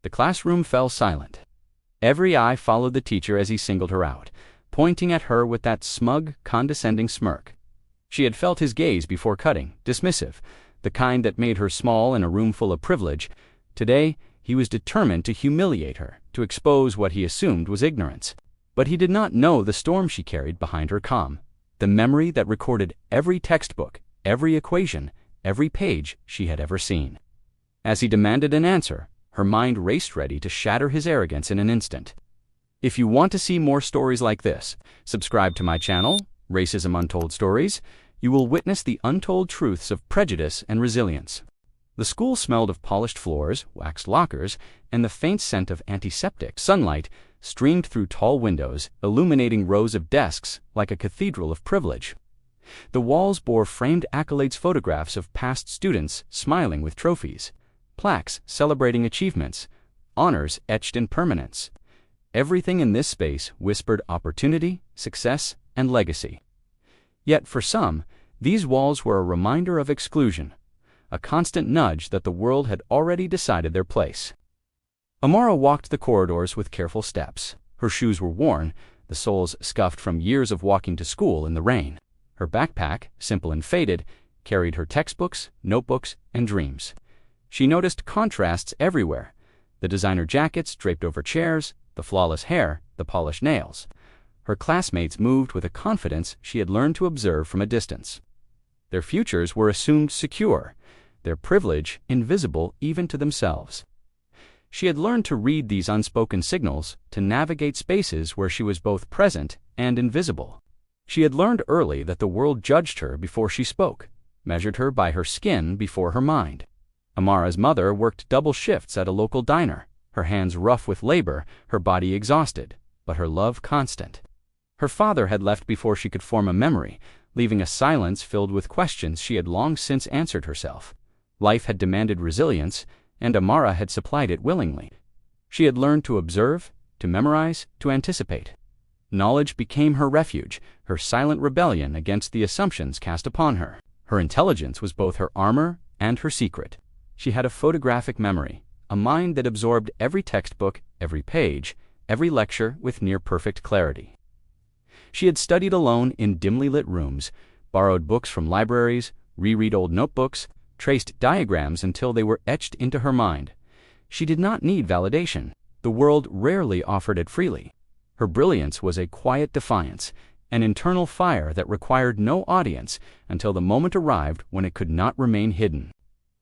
The classroom fell silent. Every eye followed the teacher as he singled her out, pointing at her with that smug, condescending smirk. She had felt his gaze before cutting, dismissive, the kind that made her small in a room full of privilege. Today, he was determined to humiliate her, to expose what he assumed was ignorance. But he did not know the storm she carried behind her calm, the memory that recorded every textbook, every equation, every page she had ever seen. As he demanded an answer, her mind raced ready to shatter his arrogance in an instant. If you want to see more stories like this, subscribe to my channel, Racism Untold Stories. You will witness the untold truths of prejudice and resilience. The school smelled of polished floors, waxed lockers, and the faint scent of antiseptic. Sunlight streamed through tall windows, illuminating rows of desks like a cathedral of privilege. The walls bore framed accolades, photographs of past students smiling with trophies, plaques celebrating achievements, honors etched in permanence. Everything in this space whispered opportunity, success, and legacy. Yet for some, these walls were a reminder of exclusion, a constant nudge that the world had already decided their place. Amara walked the corridors with careful steps. Her shoes were worn, the soles scuffed from years of walking to school in the rain. Her backpack, simple and faded, carried her textbooks, notebooks, and dreams. She noticed contrasts everywhere: the designer jackets draped over chairs, the flawless hair, the polished nails. Her classmates moved with a confidence she had learned to observe from a distance. Their futures were assumed secure, their privilege invisible even to themselves. She had learned to read these unspoken signals, to navigate spaces where she was both present and invisible. She had learned early that the world judged her before she spoke, measured her by her skin before her mind. Amara's mother worked double shifts at a local diner, her hands rough with labor, her body exhausted, but her love constant. Her father had left before she could form a memory, leaving a silence filled with questions she had long since answered herself. Life had demanded resilience, and Amara had supplied it willingly. She had learned to observe, to memorize, to anticipate. Knowledge became her refuge, her silent rebellion against the assumptions cast upon her. Her intelligence was both her armor and her secret. She had a photographic memory, a mind that absorbed every textbook, every page, every lecture with near-perfect clarity. She had studied alone in dimly lit rooms, borrowed books from libraries, reread old notebooks, traced diagrams until they were etched into her mind. She did not need validation. The world rarely offered it freely. Her brilliance was a quiet defiance, an internal fire that required no audience until the moment arrived when it could not remain hidden.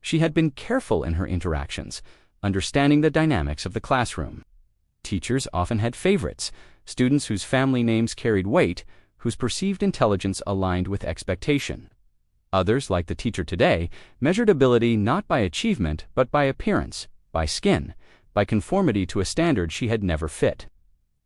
She had been careful in her interactions, understanding the dynamics of the classroom. Teachers often had favorites, students whose family names carried weight, whose perceived intelligence aligned with expectation. Others, like the teacher today, measured ability not by achievement but by appearance, by skin, by conformity to a standard she had never fit.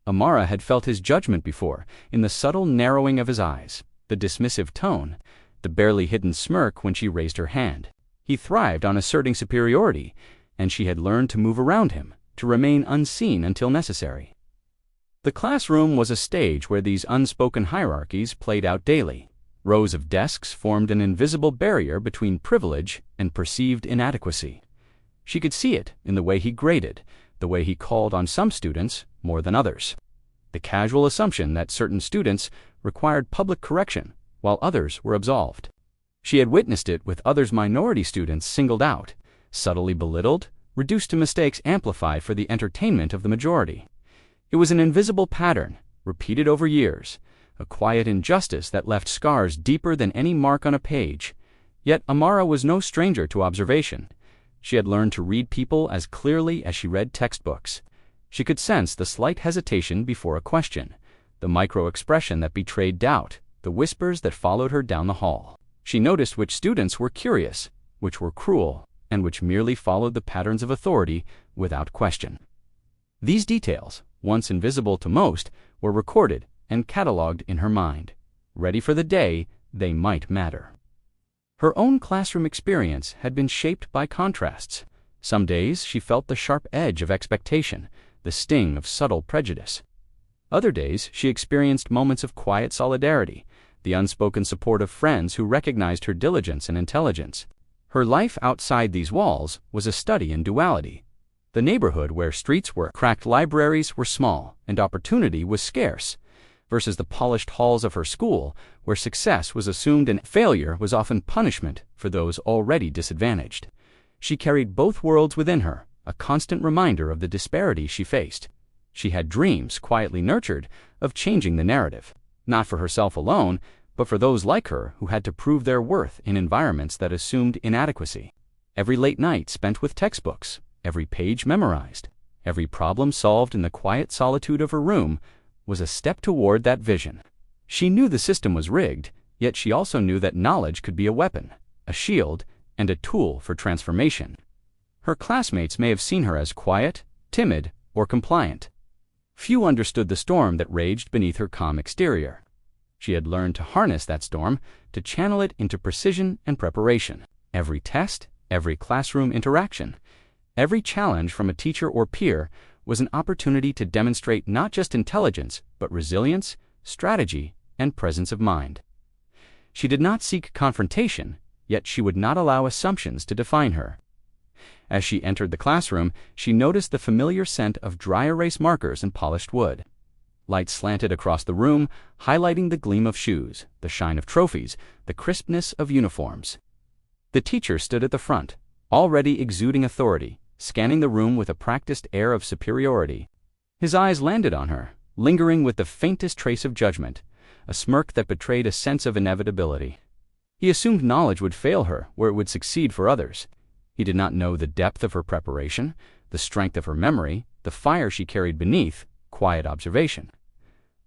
Amara had felt his judgment before, in the subtle narrowing of his eyes, the dismissive tone, the barely hidden smirk when she raised her hand. He thrived on asserting superiority, and she had learned to move around him, to remain unseen until necessary. The classroom was a stage where these unspoken hierarchies played out daily. Rows of desks formed an invisible barrier between privilege and perceived inadequacy. She could see it in the way he graded, the way he called on some students more than others. The casual assumption that certain students required public correction while others were absolved. She had witnessed it with others, minority students singled out, subtly belittled, reduced to mistakes amplified for the entertainment of the majority. It was an invisible pattern, repeated over years, a quiet injustice that left scars deeper than any mark on a page. Yet Amara was no stranger to observation. She had learned to read people as clearly as she read textbooks. She could sense the slight hesitation before a question, the micro-expression that betrayed doubt, the whispers that followed her down the hall. She noticed which students were curious, which were cruel, and which merely followed the patterns of authority without question. These details, once invisible to most, were recorded and catalogued in her mind, ready for the day they might matter. Her own classroom experience had been shaped by contrasts. Some days she felt the sharp edge of expectation, the sting of subtle prejudice. Other days she experienced moments of quiet solidarity, the unspoken support of friends who recognized her diligence and intelligence. Her life outside these walls was a study in duality, The neighborhood where streets were cracked, libraries were small, and opportunity was scarce, versus the polished halls of her school, where success was assumed and failure was often punishment for those already disadvantaged. She carried both worlds within her, a constant reminder of the disparity she faced. She had dreams, quietly nurtured, of changing the narrative, not for herself alone, but for those like her who had to prove their worth in environments that assumed inadequacy. Every late night spent with textbooks, every page memorized, every problem solved in the quiet solitude of her room was a step toward that vision. She knew the system was rigged, yet she also knew that knowledge could be a weapon, a shield, and a tool for transformation. Her classmates may have seen her as quiet, timid, or compliant. Few understood the storm that raged beneath her calm exterior. She had learned to harness that storm, to channel it into precision and preparation. Every test, every classroom interaction, every challenge from a teacher or peer was an opportunity to demonstrate not just intelligence, but resilience, strategy, and presence of mind. She did not seek confrontation, yet she would not allow assumptions to define her. As she entered the classroom, she noticed the familiar scent of dry erase markers and polished wood. Light slanted across the room, highlighting the gleam of shoes, the shine of trophies, the crispness of uniforms. The teacher stood at the front, already exuding authority, scanning the room with a practiced air of superiority. His eyes landed on her, lingering with the faintest trace of judgment, a smirk that betrayed a sense of inevitability. He assumed knowledge would fail her where it would succeed for others. He did not know the depth of her preparation, the strength of her memory, the fire she carried beneath quiet observation.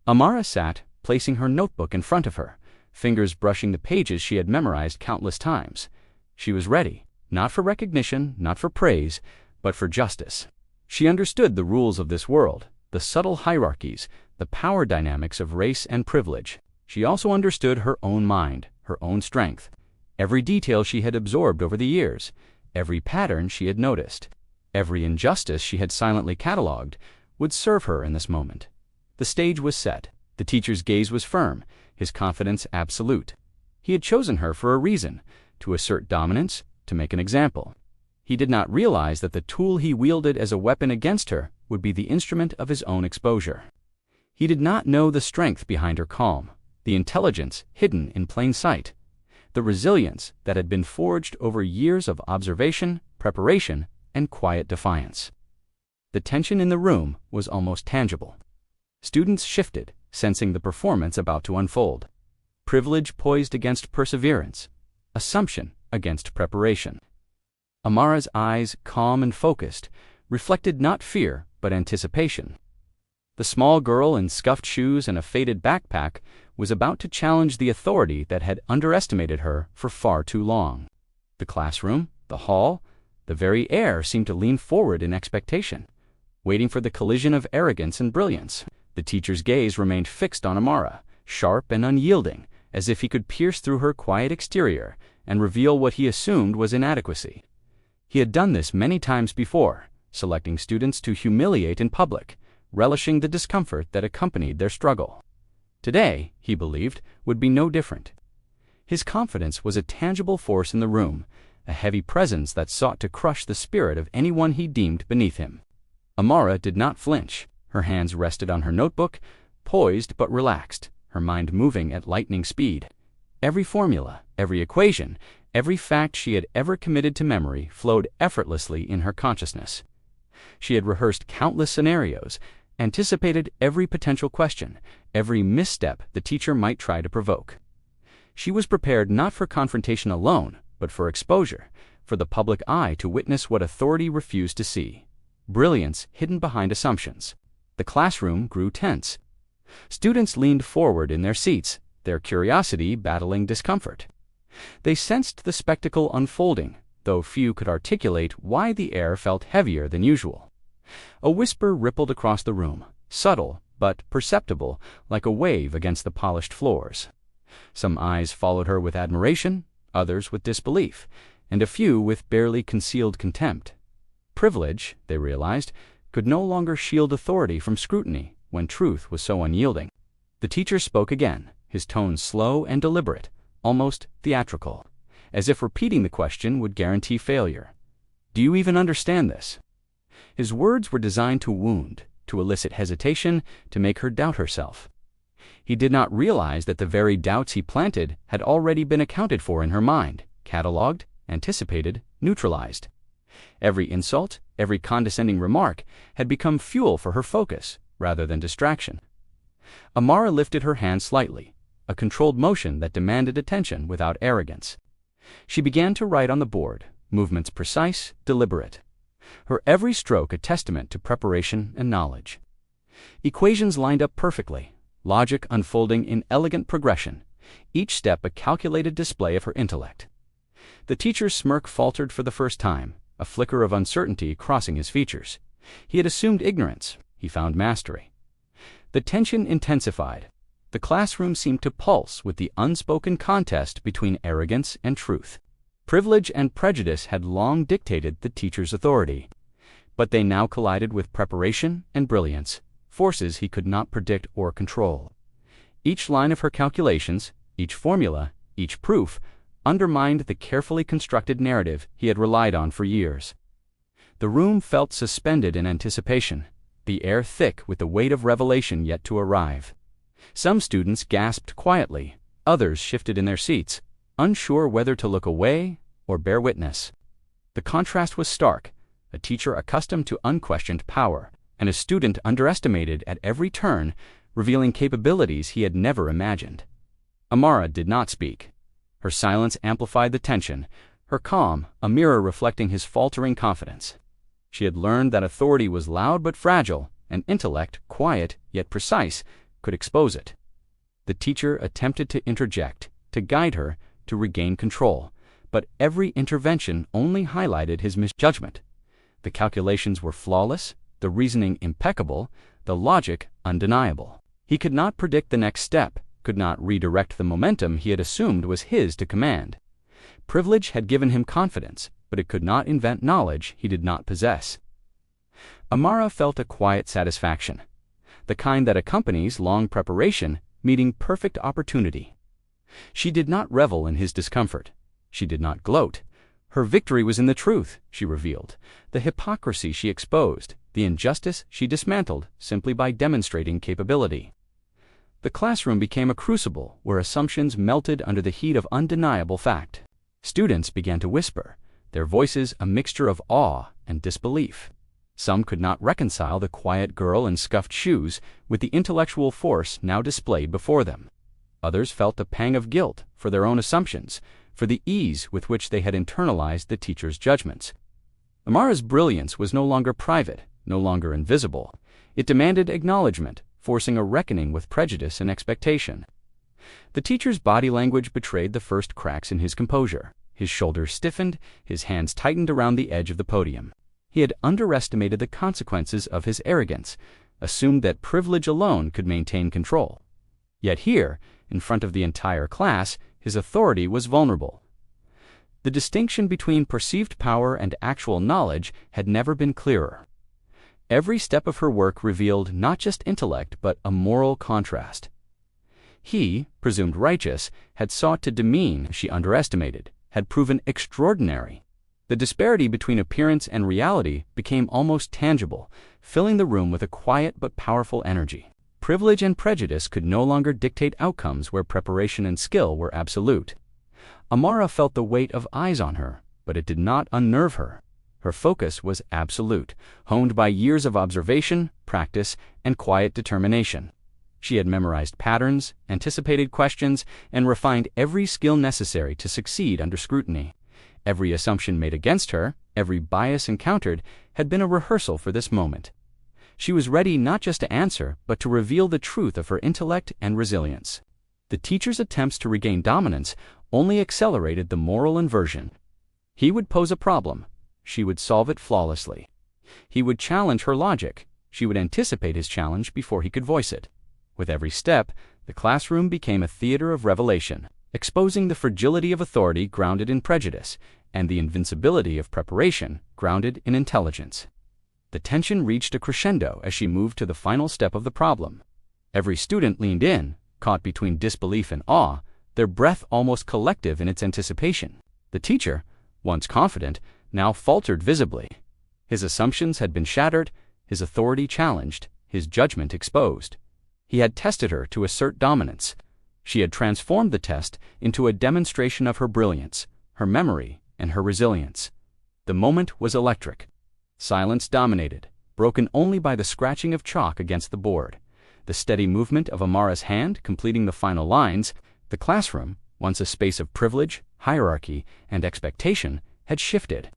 Amara sat, placing her notebook in front of her, fingers brushing the pages she had memorized countless times. She was ready, not for recognition, not for praise, but for justice. She understood the rules of this world, the subtle hierarchies, the power dynamics of race and privilege. She also understood her own mind, her own strength, every detail she had absorbed over the years, every pattern she had noticed, every injustice she had silently catalogued, would serve her in this moment. The stage was set. The teacher's gaze was firm, his confidence absolute. He had chosen her for a reason, to assert dominance, to make an example. He did not realize that the tool he wielded as a weapon against her would be the instrument of his own exposure. He did not know the strength behind her calm, the intelligence hidden in plain sight, the resilience that had been forged over years of observation, preparation, and quiet defiance. The tension in the room was almost tangible. Students shifted, sensing the performance about to unfold. Privilege poised against perseverance, assumption against preparation. Amara's eyes, calm and focused, reflected not fear but anticipation. The small girl in scuffed shoes and a faded backpack was about to challenge the authority that had underestimated her for far too long. The classroom, the hall, the very air seemed to lean forward in expectation, waiting for the collision of arrogance and brilliance. The teacher's gaze remained fixed on Amara, sharp and unyielding, as if he could pierce through her quiet exterior and reveal what he assumed was inadequacy. He had done this many times before, selecting students to humiliate in public, relishing the discomfort that accompanied their struggle. Today, he believed, would be no different. His confidence was a tangible force in the room, a heavy presence that sought to crush the spirit of anyone he deemed beneath him. Amara did not flinch. Her hands rested on her notebook, poised but relaxed, her mind moving at lightning speed. Every formula, every equation, every fact she had ever committed to memory flowed effortlessly in her consciousness. She had rehearsed countless scenarios, anticipated every potential question, every misstep the teacher might try to provoke. She was prepared not for confrontation alone, but for exposure, for the public eye to witness what authority refused to see. Brilliance hidden behind assumptions. The classroom grew tense. Students leaned forward in their seats, their curiosity battling discomfort. They sensed the spectacle unfolding, though few could articulate why the air felt heavier than usual. A whisper rippled across the room, subtle but perceptible, like a wave against the polished floors. Some eyes followed her with admiration, others with disbelief, and a few with barely concealed contempt. Privilege, they realized, could no longer shield authority from scrutiny when truth was so unyielding. The teacher spoke again, his tone slow and deliberate, almost theatrical, as if repeating the question would guarantee failure. "Do you even understand this?" His words were designed to wound, to elicit hesitation, to make her doubt herself. He did not realize that the very doubts he planted had already been accounted for in her mind, catalogued, anticipated, neutralized. Every insult, every condescending remark had become fuel for her focus rather than distraction. Amara lifted her hand slightly, a controlled motion that demanded attention without arrogance. She began to write on the board, movements precise, deliberate. Her every stroke a testament to preparation and knowledge. Equations lined up perfectly, logic unfolding in elegant progression, each step a calculated display of her intellect. The teacher's smirk faltered for the first time, a flicker of uncertainty crossing his features. He had assumed ignorance. He found mastery. The tension intensified. The classroom seemed to pulse with the unspoken contest between arrogance and truth. Privilege and prejudice had long dictated the teacher's authority, but they now collided with preparation and brilliance, forces he could not predict or control. Each line of her calculations, each formula, each proof, undermined the carefully constructed narrative he had relied on for years. The room felt suspended in anticipation, the air thick with the weight of revelation yet to arrive. Some students gasped quietly, others shifted in their seats, unsure whether to look away or bear witness. The contrast was stark, a teacher accustomed to unquestioned power, and a student underestimated at every turn, revealing capabilities he had never imagined. Amara did not speak. Her silence amplified the tension, her calm a mirror reflecting his faltering confidence. She had learned that authority was loud but fragile, and intellect, quiet yet precise, could expose it. The teacher attempted to interject, to guide her, to regain control, but every intervention only highlighted his misjudgment. The calculations were flawless, the reasoning impeccable, the logic undeniable. He could not predict the next step, could not redirect the momentum he had assumed was his to command. Privilege had given him confidence, but it could not invent knowledge he did not possess. Amara felt a quiet satisfaction, the kind that accompanies long preparation meeting perfect opportunity. She did not revel in his discomfort. She did not gloat. Her victory was in the truth she revealed, the hypocrisy she exposed, the injustice she dismantled simply by demonstrating capability. The classroom became a crucible where assumptions melted under the heat of undeniable fact. Students began to whisper, their voices a mixture of awe and disbelief. Some could not reconcile the quiet girl in scuffed shoes with the intellectual force now displayed before them. Others felt a pang of guilt for their own assumptions, for the ease with which they had internalized the teacher's judgments. Amara's brilliance was no longer private, no longer invisible. It demanded acknowledgement, forcing a reckoning with prejudice and expectation. The teacher's body language betrayed the first cracks in his composure. His shoulders stiffened, his hands tightened around the edge of the podium. He had underestimated the consequences of his arrogance, assumed that privilege alone could maintain control. Yet here, in front of the entire class, his authority was vulnerable. The distinction between perceived power and actual knowledge had never been clearer. Every step of her work revealed not just intellect but a moral contrast. He, presumed righteous, had sought to demean she underestimated, had proven extraordinary. The disparity between appearance and reality became almost tangible, filling the room with a quiet but powerful energy. Privilege and prejudice could no longer dictate outcomes where preparation and skill were absolute. Amara felt the weight of eyes on her, but it did not unnerve her. Her focus was absolute, honed by years of observation, practice, and quiet determination. She had memorized patterns, anticipated questions, and refined every skill necessary to succeed under scrutiny. Every assumption made against her, every bias encountered, had been a rehearsal for this moment. She was ready not just to answer, but to reveal the truth of her intellect and resilience. The teacher's attempts to regain dominance only accelerated the moral inversion. He would pose a problem. She would solve it flawlessly. He would challenge her logic. She would anticipate his challenge before he could voice it. With every step, the classroom became a theater of revelation, exposing the fragility of authority grounded in prejudice and the invincibility of preparation grounded in intelligence. The tension reached a crescendo as she moved to the final step of the problem. Every student leaned in, caught between disbelief and awe, their breath almost collective in its anticipation. The teacher, once confident, now faltered visibly. His assumptions had been shattered, his authority challenged, his judgment exposed. He had tested her to assert dominance. She had transformed the test into a demonstration of her brilliance, her memory, and her resilience. The moment was electric. Silence dominated, broken only by the scratching of chalk against the board, the steady movement of Amara's hand completing the final lines. The classroom, once a space of privilege, hierarchy, and expectation, had shifted.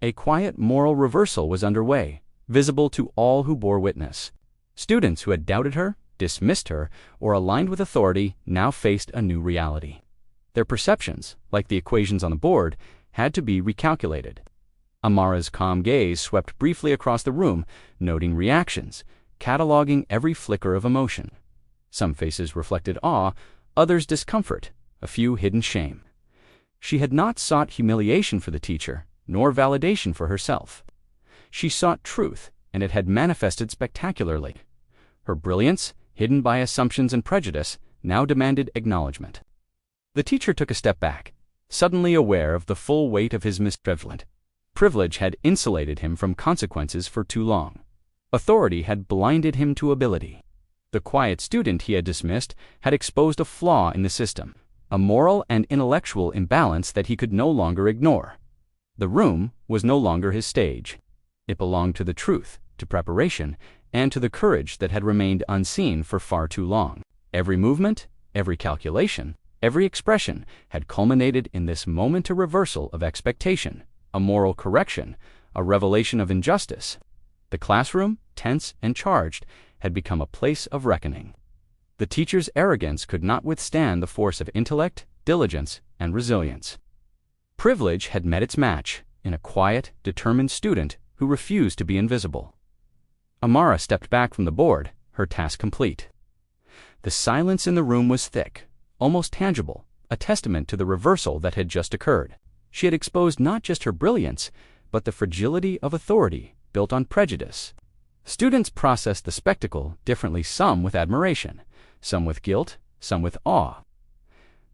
A quiet moral reversal was underway, visible to all who bore witness. Students who had doubted her, dismissed her, or aligned with authority now faced a new reality. Their perceptions, like the equations on the board, had to be recalculated. Amara's calm gaze swept briefly across the room, noting reactions, cataloging every flicker of emotion. Some faces reflected awe, others discomfort, a few hidden shame. She had not sought humiliation for the teacher, nor validation for herself. She sought truth, and it had manifested spectacularly. Her brilliance, hidden by assumptions and prejudice, now demanded acknowledgement. The teacher took a step back, suddenly aware of the full weight of his misprivilege. Privilege had insulated him from consequences for too long. Authority had blinded him to ability. The quiet student he had dismissed had exposed a flaw in the system, a moral and intellectual imbalance that he could no longer ignore. The room was no longer his stage. It belonged to the truth, to preparation, and to the courage that had remained unseen for far too long. Every movement, every calculation, every expression had culminated in this momentary reversal of expectation, a moral correction, a revelation of injustice. The classroom, tense and charged, had become a place of reckoning. The teacher's arrogance could not withstand the force of intellect, diligence, and resilience. Privilege had met its match in a quiet, determined student who refused to be invisible. Amara stepped back from the board, her task complete. The silence in the room was thick, almost tangible, a testament to the reversal that had just occurred. She had exposed not just her brilliance, but the fragility of authority built on prejudice. Students processed the spectacle differently, some with admiration, some with guilt, some with awe.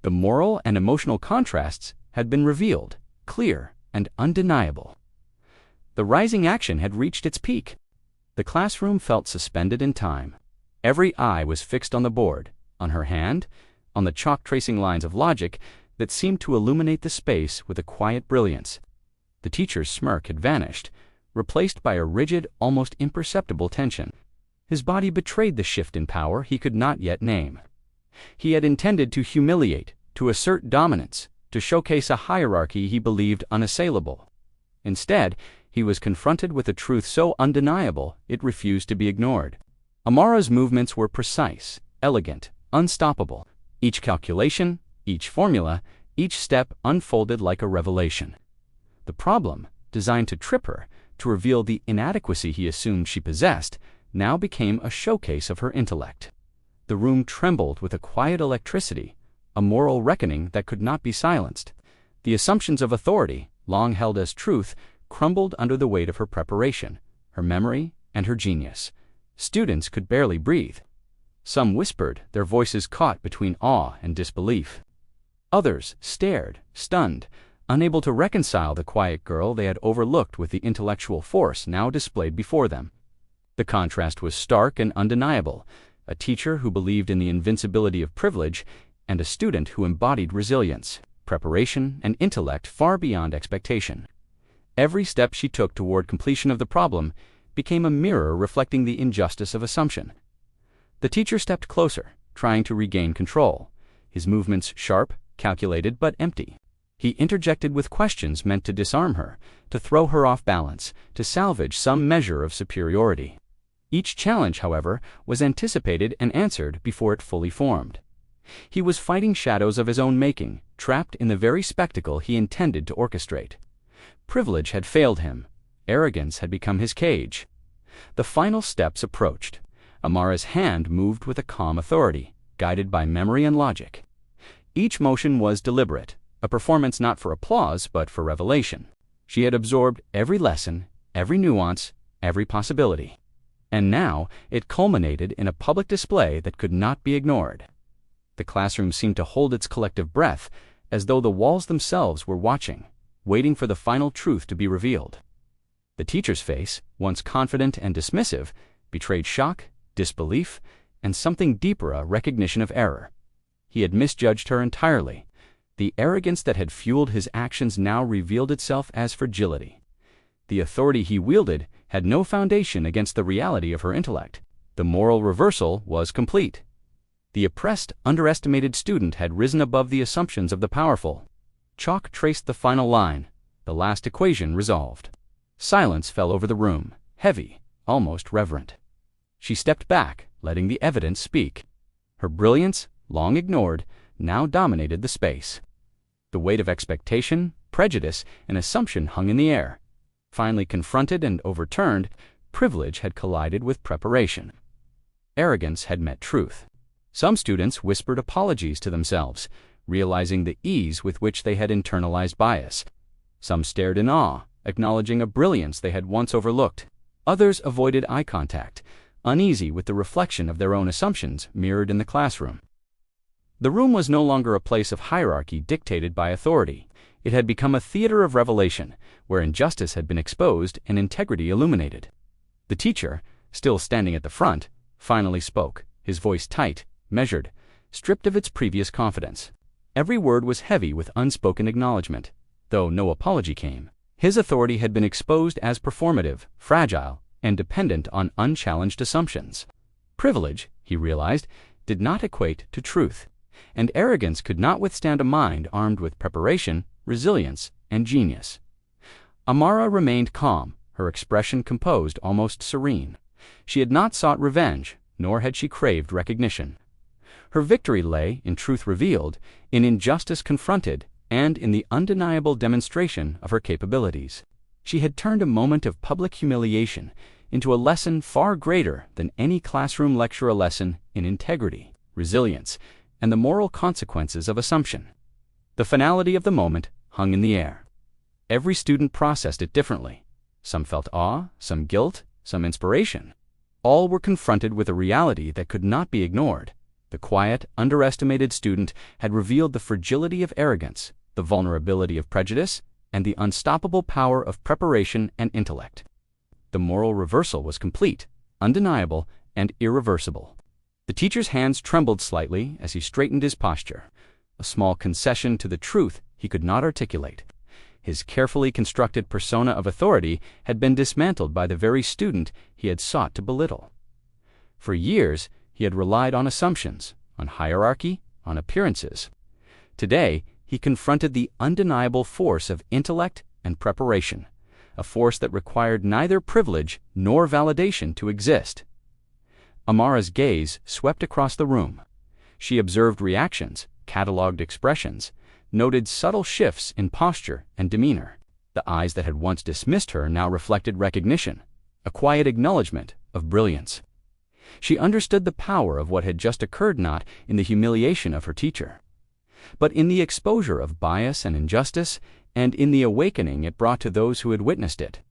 The moral and emotional contrasts had been revealed, clear and undeniable. The rising action had reached its peak. The classroom felt suspended in time. Every eye was fixed on the board, on her hand, on the chalk tracing lines of logic that seemed to illuminate the space with a quiet brilliance. The teacher's smirk had vanished, replaced by a rigid, almost imperceptible tension. His body betrayed the shift in power he could not yet name. He had intended to humiliate, to assert dominance, to showcase a hierarchy he believed unassailable. Instead, he was confronted with a truth so undeniable it refused to be ignored. Amara's movements were precise, elegant, unstoppable. Each calculation, each formula, each step unfolded like a revelation. The problem, designed to trip her, to reveal the inadequacy he assumed she possessed, now became a showcase of her intellect. The room trembled with a quiet electricity, a moral reckoning that could not be silenced. The assumptions of authority, long held as truth, crumbled under the weight of her preparation, her memory, and her genius. Students could barely breathe. Some whispered, their voices caught between awe and disbelief. Others stared, stunned, unable to reconcile the quiet girl they had overlooked with the intellectual force now displayed before them. The contrast was stark and undeniable, a teacher who believed in the invincibility of privilege, and a student who embodied resilience, preparation, and intellect far beyond expectation. Every step she took toward completion of the problem became a mirror reflecting the injustice of assumption. The teacher stepped closer, trying to regain control, his movements sharp, calculated, but empty. He interjected with questions meant to disarm her, to throw her off balance, to salvage some measure of superiority. Each challenge, however, was anticipated and answered before it fully formed. He was fighting shadows of his own making, trapped in the very spectacle he intended to orchestrate. Privilege had failed him. Arrogance had become his cage. The final steps approached. Amara's hand moved with a calm authority, guided by memory and logic. Each motion was deliberate, a performance not for applause but for revelation. She had absorbed every lesson, every nuance, every possibility. And now it culminated in a public display that could not be ignored. The classroom seemed to hold its collective breath, as though the walls themselves were watching, waiting for the final truth to be revealed. The teacher's face, once confident and dismissive, betrayed shock, disbelief, and something deeper, a recognition of error. He had misjudged her entirely. The arrogance that had fueled his actions now revealed itself as fragility. The authority he wielded had no foundation against the reality of her intellect. The moral reversal was complete. The oppressed, underestimated student had risen above the assumptions of the powerful. Chalk traced the final line, the last equation resolved. Silence fell over the room, heavy, almost reverent. She stepped back, letting the evidence speak. Her brilliance, long ignored, now dominated the space. The weight of expectation, prejudice, and assumption hung in the air. Finally confronted and overturned, privilege had collided with preparation. Arrogance had met truth. Some students whispered apologies to themselves, realizing the ease with which they had internalized bias. Some stared in awe, acknowledging a brilliance they had once overlooked. Others avoided eye contact, uneasy with the reflection of their own assumptions mirrored in the classroom. The room was no longer a place of hierarchy dictated by authority. It had become a theater of revelation, where injustice had been exposed and integrity illuminated. The teacher, still standing at the front, finally spoke, his voice tight, measured, stripped of its previous confidence. Every word was heavy with unspoken acknowledgement, though no apology came. His authority had been exposed as performative, fragile, and dependent on unchallenged assumptions. Privilege, he realized, did not equate to truth, and arrogance could not withstand a mind armed with preparation, resilience, and genius. Amara remained calm, her expression composed, almost serene. She had not sought revenge, nor had she craved recognition. Her victory lay, in truth revealed, in injustice confronted, and in the undeniable demonstration of her capabilities. She had turned a moment of public humiliation into a lesson far greater than any classroom lecture, a lesson in integrity, resilience, and the moral consequences of assumption. The finality of the moment hung in the air. Every student processed it differently. Some felt awe, some guilt, some inspiration. All were confronted with a reality that could not be ignored. The quiet, underestimated student had revealed the fragility of arrogance, the vulnerability of prejudice, and the unstoppable power of preparation and intellect. The moral reversal was complete, undeniable, and irreversible. The teacher's hands trembled slightly as he straightened his posture, a small concession to the truth he could not articulate. His carefully constructed persona of authority had been dismantled by the very student he had sought to belittle. For years, he had relied on assumptions, on hierarchy, on appearances. Today, he confronted the undeniable force of intellect and preparation, a force that required neither privilege nor validation to exist. Amara's gaze swept across the room. She observed reactions, cataloged expressions, noted subtle shifts in posture and demeanor. The eyes that had once dismissed her now reflected recognition, a quiet acknowledgement of brilliance. She understood the power of what had just occurred, not in the humiliation of her teacher, but in the exposure of bias and injustice, and in the awakening it brought to those who had witnessed it.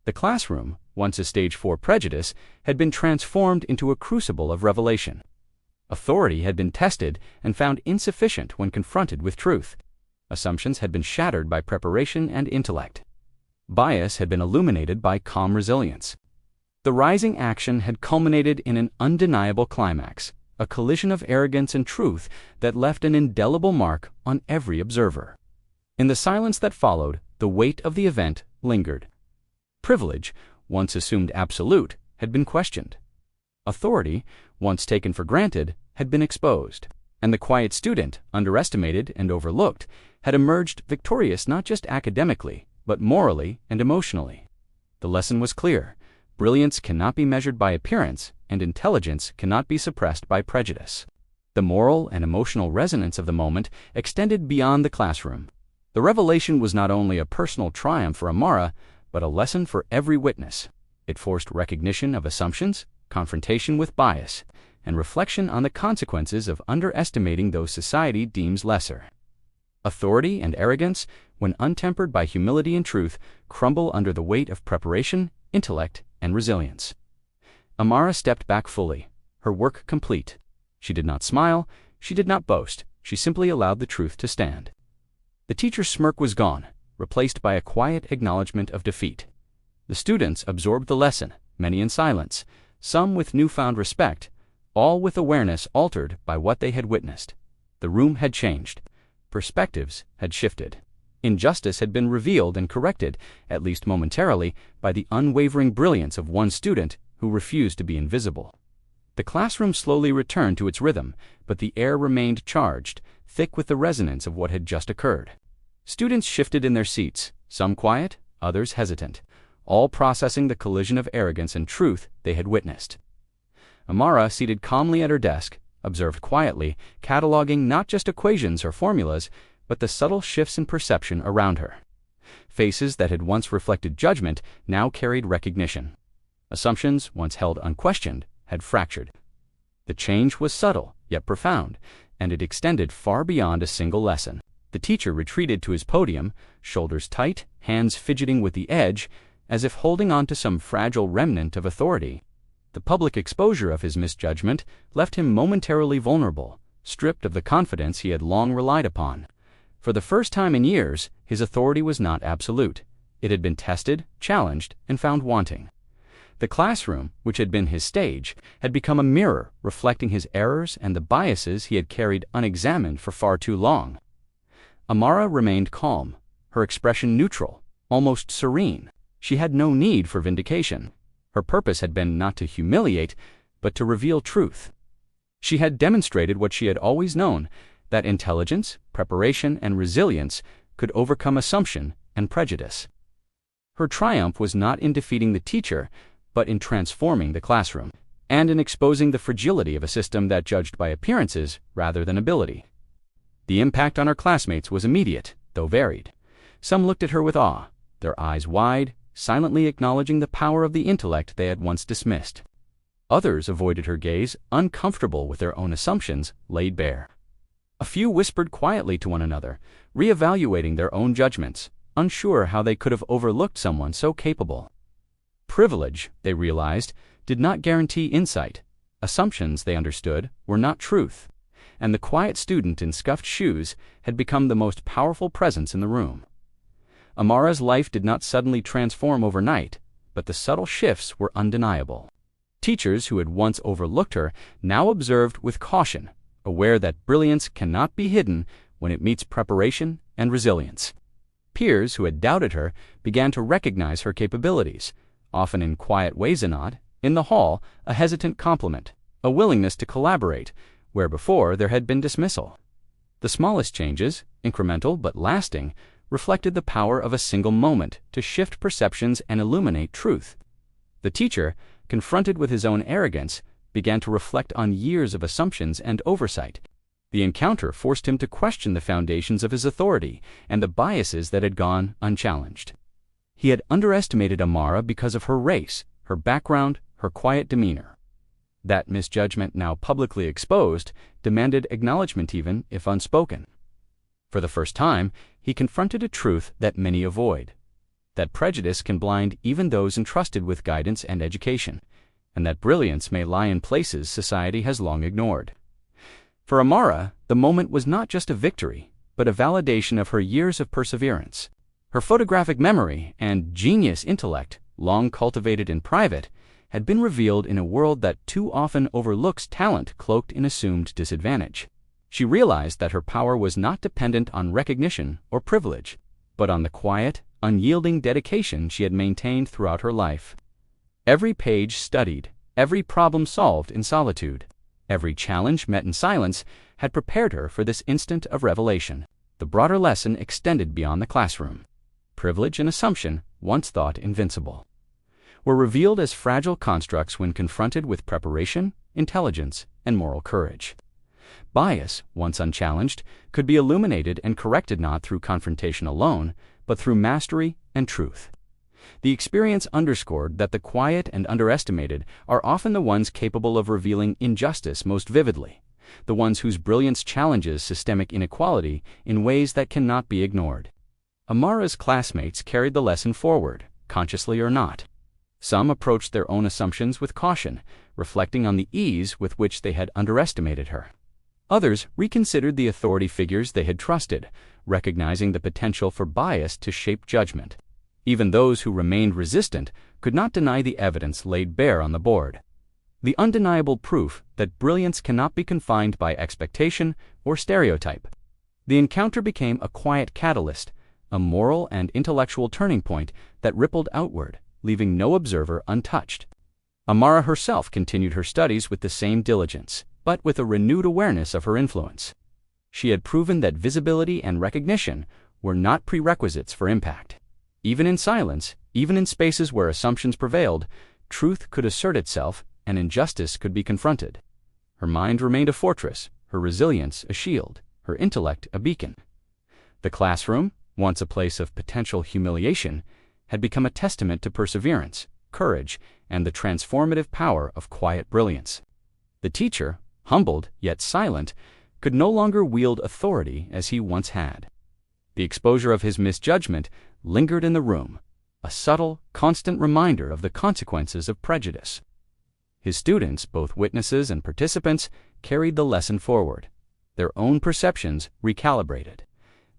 The classroom, once a stage for prejudice, had been transformed into a crucible of revelation. Authority had been tested and found insufficient when confronted with truth. Assumptions had been shattered by preparation and intellect. Bias had been illuminated by calm resilience. The rising action had culminated in an undeniable climax, a collision of arrogance and truth that left an indelible mark on every observer. In the silence that followed, the weight of the event lingered. Privilege, once assumed absolute, had been questioned. Authority, once taken for granted, had been exposed. And the quiet student, underestimated and overlooked, had emerged victorious not just academically, but morally and emotionally. The lesson was clear. Brilliance cannot be measured by appearance, and intelligence cannot be suppressed by prejudice. The moral and emotional resonance of the moment extended beyond the classroom. The revelation was not only a personal triumph for Amara, but a lesson for every witness. It forced recognition of assumptions, confrontation with bias, and reflection on the consequences of underestimating those society deems lesser. Authority and arrogance, when untempered by humility and truth, crumble under the weight of preparation, intellect, and resilience. Amara stepped back fully, her work complete. She did not smile, she did not boast, she simply allowed the truth to stand. The teacher's smirk was gone, replaced by a quiet acknowledgement of defeat. The students absorbed the lesson, many in silence, some with newfound respect, all with awareness altered by what they had witnessed. The room had changed. Perspectives had shifted. Injustice had been revealed and corrected, at least momentarily, by the unwavering brilliance of one student who refused to be invisible. The classroom slowly returned to its rhythm, but the air remained charged, thick with the resonance of what had just occurred. Students shifted in their seats, some quiet, others hesitant, all processing the collision of arrogance and truth they had witnessed. Amara, seated calmly at her desk, observed quietly, cataloging not just equations or formulas, but the subtle shifts in perception around her. Faces that had once reflected judgment now carried recognition. Assumptions, once held unquestioned, had fractured. The change was subtle, yet profound, and it extended far beyond a single lesson. The teacher retreated to his podium, shoulders tight, hands fidgeting with the edge, as if holding on to some fragile remnant of authority. The public exposure of his misjudgment left him momentarily vulnerable, stripped of the confidence he had long relied upon. For the first time in years, his authority was not absolute. It had been tested, challenged, and found wanting. The classroom, which had been his stage, had become a mirror reflecting his errors and the biases he had carried unexamined for far too long. Amara remained calm, her expression neutral, almost serene. She had no need for vindication. Her purpose had been not to humiliate, but to reveal truth. She had demonstrated what she had always known, that intelligence, preparation, and resilience could overcome assumption and prejudice. Her triumph was not in defeating the teacher, but in transforming the classroom, and in exposing the fragility of a system that judged by appearances rather than ability. The impact on her classmates was immediate, though varied. Some looked at her with awe, their eyes wide, silently acknowledging the power of the intellect they had once dismissed. Others avoided her gaze, uncomfortable with their own assumptions laid bare. A few whispered quietly to one another, reevaluating their own judgments, unsure how they could have overlooked someone so capable. Privilege, they realized, did not guarantee insight. Assumptions, they understood, were not truth, and the quiet student in scuffed shoes had become the most powerful presence in the room. Amara's life did not suddenly transform overnight, but the subtle shifts were undeniable. Teachers who had once overlooked her now observed with caution, aware that brilliance cannot be hidden when it meets preparation and resilience. Peers who had doubted her began to recognize her capabilities, often in quiet ways a nod, in the hall a hesitant compliment, a willingness to collaborate, where before there had been dismissal. The smallest changes, incremental but lasting, reflected the power of a single moment to shift perceptions and illuminate truth. The teacher, confronted with his own arrogance, began to reflect on years of assumptions and oversight. The encounter forced him to question the foundations of his authority and the biases that had gone unchallenged. He had underestimated Amara because of her race, her background, her quiet demeanor. That misjudgment, now publicly exposed, demanded acknowledgement even if unspoken. For the first time, he confronted a truth that many avoid, that prejudice can blind even those entrusted with guidance and education, and that brilliance may lie in places society has long ignored. For Amara, the moment was not just a victory, but a validation of her years of perseverance. Her photographic memory and genius intellect, long cultivated in private, had been revealed in a world that too often overlooks talent cloaked in assumed disadvantage. She realized that her power was not dependent on recognition or privilege, but on the quiet, unyielding dedication she had maintained throughout her life. Every page studied, every problem solved in solitude, every challenge met in silence had prepared her for this instant of revelation. The broader lesson extended beyond the classroom. Privilege and assumption, once thought invincible, were revealed as fragile constructs when confronted with preparation, intelligence, and moral courage. Bias, once unchallenged, could be illuminated and corrected not through confrontation alone, but through mastery and truth. The experience underscored that the quiet and underestimated are often the ones capable of revealing injustice most vividly, the ones whose brilliance challenges systemic inequality in ways that cannot be ignored. Amara's classmates carried the lesson forward, consciously or not. Some approached their own assumptions with caution, reflecting on the ease with which they had underestimated her. Others reconsidered the authority figures they had trusted, recognizing the potential for bias to shape judgment. Even those who remained resistant could not deny the evidence laid bare on the board. The undeniable proof that brilliance cannot be confined by expectation or stereotype. The encounter became a quiet catalyst, a moral and intellectual turning point that rippled outward, leaving no observer untouched. Amara herself continued her studies with the same diligence, but with a renewed awareness of her influence. She had proven that visibility and recognition were not prerequisites for impact. Even in silence, even in spaces where assumptions prevailed, truth could assert itself and injustice could be confronted. Her mind remained a fortress, her resilience a shield, her intellect a beacon. The classroom, once a place of potential humiliation, had become a testament to perseverance, courage, and the transformative power of quiet brilliance. The teacher, humbled yet silent, could no longer wield authority as he once had. The exposure of his misjudgment lingered in the room, a subtle, constant reminder of the consequences of prejudice. His students, both witnesses and participants, carried the lesson forward, their own perceptions recalibrated.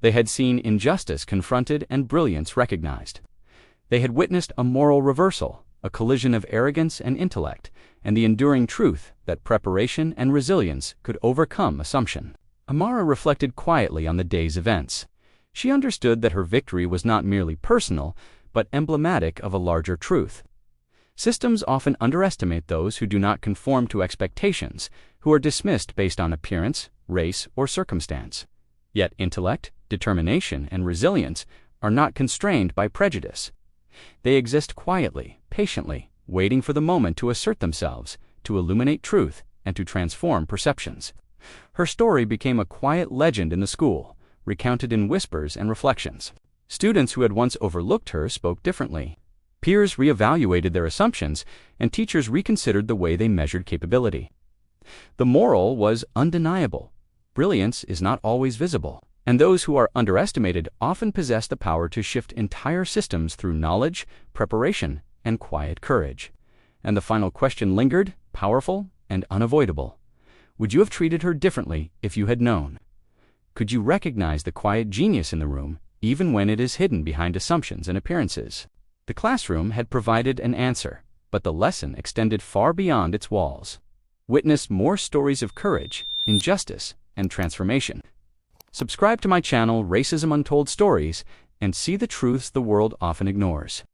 They had seen injustice confronted and brilliance recognized. They had witnessed a moral reversal, a collision of arrogance and intellect, and the enduring truth that preparation and resilience could overcome assumption. Amara reflected quietly on the day's events. She understood that her victory was not merely personal, but emblematic of a larger truth. Systems often underestimate those who do not conform to expectations, who are dismissed based on appearance, race, or circumstance. Yet intellect, determination, and resilience are not constrained by prejudice. They exist quietly, patiently, waiting for the moment to assert themselves, to illuminate truth, and to transform perceptions. Her story became a quiet legend in the school, recounted in whispers and reflections. Students who had once overlooked her spoke differently. Peers reevaluated their assumptions, and teachers reconsidered the way they measured capability. The moral was undeniable. Brilliance is not always visible, and those who are underestimated often possess the power to shift entire systems through knowledge, preparation, and quiet courage. And the final question lingered, powerful and unavoidable. Would you have treated her differently if you had known? Could you recognize the quiet genius in the room, even when it is hidden behind assumptions and appearances? The classroom had provided an answer, but the lesson extended far beyond its walls. Witness more stories of courage, injustice, and transformation. Subscribe to my channel, Racism Untold Stories, and see the truths the world often ignores.